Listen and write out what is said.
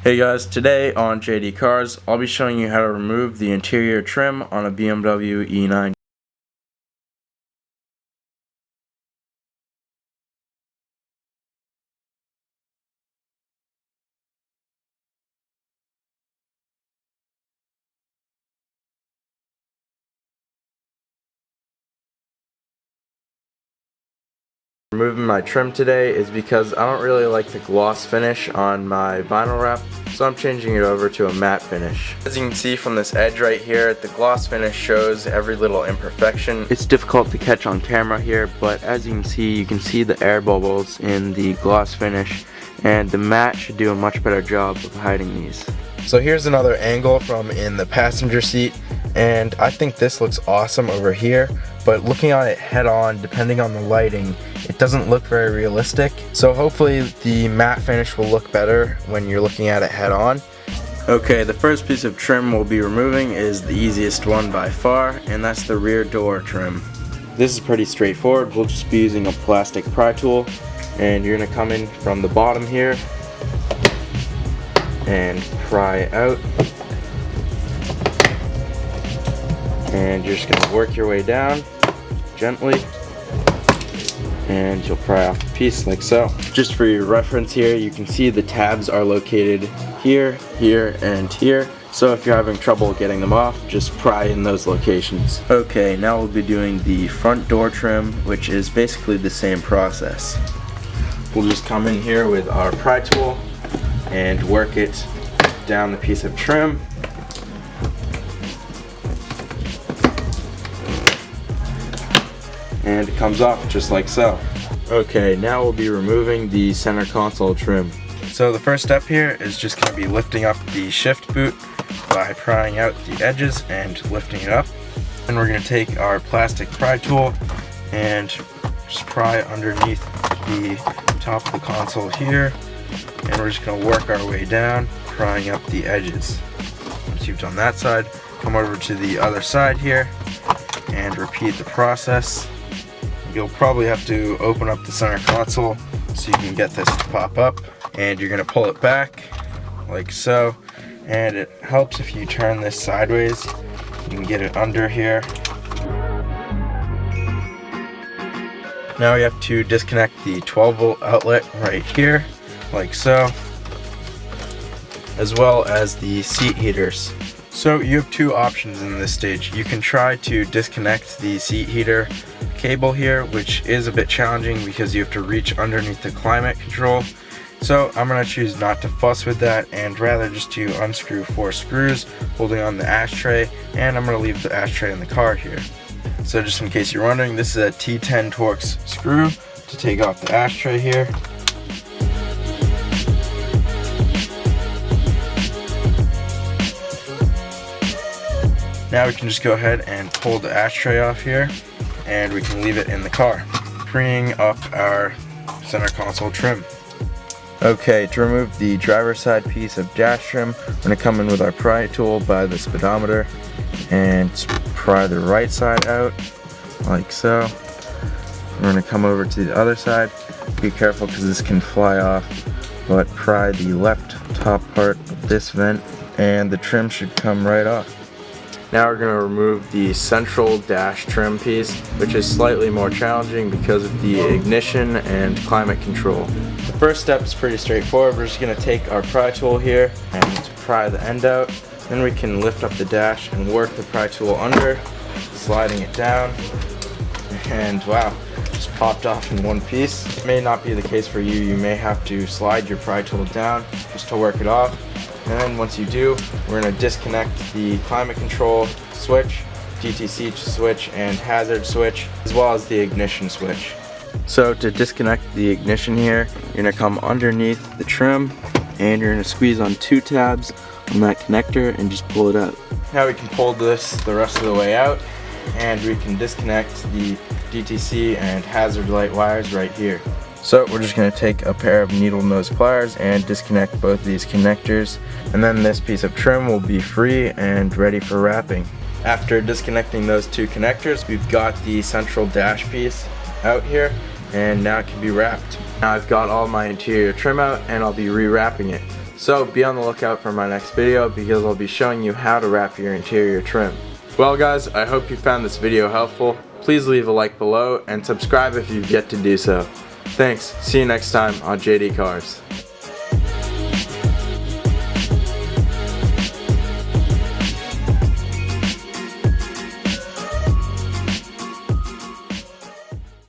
Hey guys, today on JD Cars, I'll be showing you how to remove the interior trim on a BMW E90. Removing my trim today is because I don't really like the gloss finish on my vinyl wrap, so I'm changing it over to a matte finish. As you can see from this edge right here, the gloss finish shows every little imperfection. It's difficult to catch on camera here, but as you can see the air bubbles in the gloss finish, and the matte should do a much better job of hiding these. So here's another angle from in the passenger seat, and I think this looks awesome over here, but looking at it head on, depending on the lighting, it doesn't look very realistic. So hopefully the matte finish will look better when you're looking at it head on. Okay, the first piece of trim we'll be removing is the easiest one by far, and that's the rear door trim. This is pretty straightforward. We'll just be using a plastic pry tool, and you're going to come in from the bottom here and pry out, and you're just going to work your way down gently, and you'll pry off the piece like so. Just for your reference here, you can see the tabs are located here, here, and here. So if you're having trouble getting them off, just pry in those locations. Okay, now we'll be doing the front door trim, which is basically the same process. We'll just come in here with our pry tool and work it down the piece of trim. And it comes off just like so. Okay, now we'll be removing the center console trim. So the first step here is just going to be lifting up the shift boot by prying out the edges and lifting it up. And we're going to take our plastic pry tool and just pry underneath the top of the console here, and we're just going to work our way down, prying up the edges. Once you've done that side, come over to the other side here and repeat the process. You'll probably have to open up the center console so you can get this to pop up, and you're going to pull it back like so, and it helps if you turn this sideways. You can get it under here. Now we have to disconnect the 12-volt outlet right here like so, as well as the seat heaters. So you have two options in this stage. You can try to disconnect the seat heater cable here, which is a bit challenging because you have to reach underneath the climate control. So I'm going to choose not to fuss with that, and rather just to unscrew 4 screws holding on the ashtray, and I'm going to leave the ashtray in the car here. So just in case you're wondering, this is a T10 Torx screw to take off the ashtray here. Now we can just go ahead and pull the ashtray off here, and we can leave it in the car, freeing up our center console trim. Okay, to remove the driver's side piece of dash trim, we're going to come in with our pry tool by the speedometer and pry the right side out like so. We're going to come over to the other side. Be careful because this can fly off, but pry the left top part of this vent and the trim should come right off. Now we're going to remove the central dash trim piece, which is slightly more challenging because of the ignition and climate control. The first step is pretty straightforward. We're just going to take our pry tool here and pry the end out. Then we can lift up the dash and work the pry tool under, sliding it down, and wow, just popped off in one piece. It may not be the case for you. You may have to slide your pry tool down just to work it off. And then once you do, we're going to disconnect the climate control switch, DTC switch, and hazard switch, as well as the ignition switch. So to disconnect the ignition here, you're going to come underneath the trim, and you're going to squeeze on 2 tabs on that connector and just pull it out. Now we can pull this the rest of the way out, and we can disconnect the DTC and hazard light wires right here. So we're just going to take a pair of needle nose pliers and disconnect both of these connectors, and then this piece of trim will be free and ready for wrapping. After disconnecting those 2 connectors, we've got the central dash piece out here, and now it can be wrapped. Now I've got all my interior trim out, and I'll be rewrapping it. So be on the lookout for my next video because I'll be showing you how to wrap your interior trim. Well guys, I hope you found this video helpful. Please leave a like below and subscribe if you've yet to do so. Thanks, see you next time on JD Cars.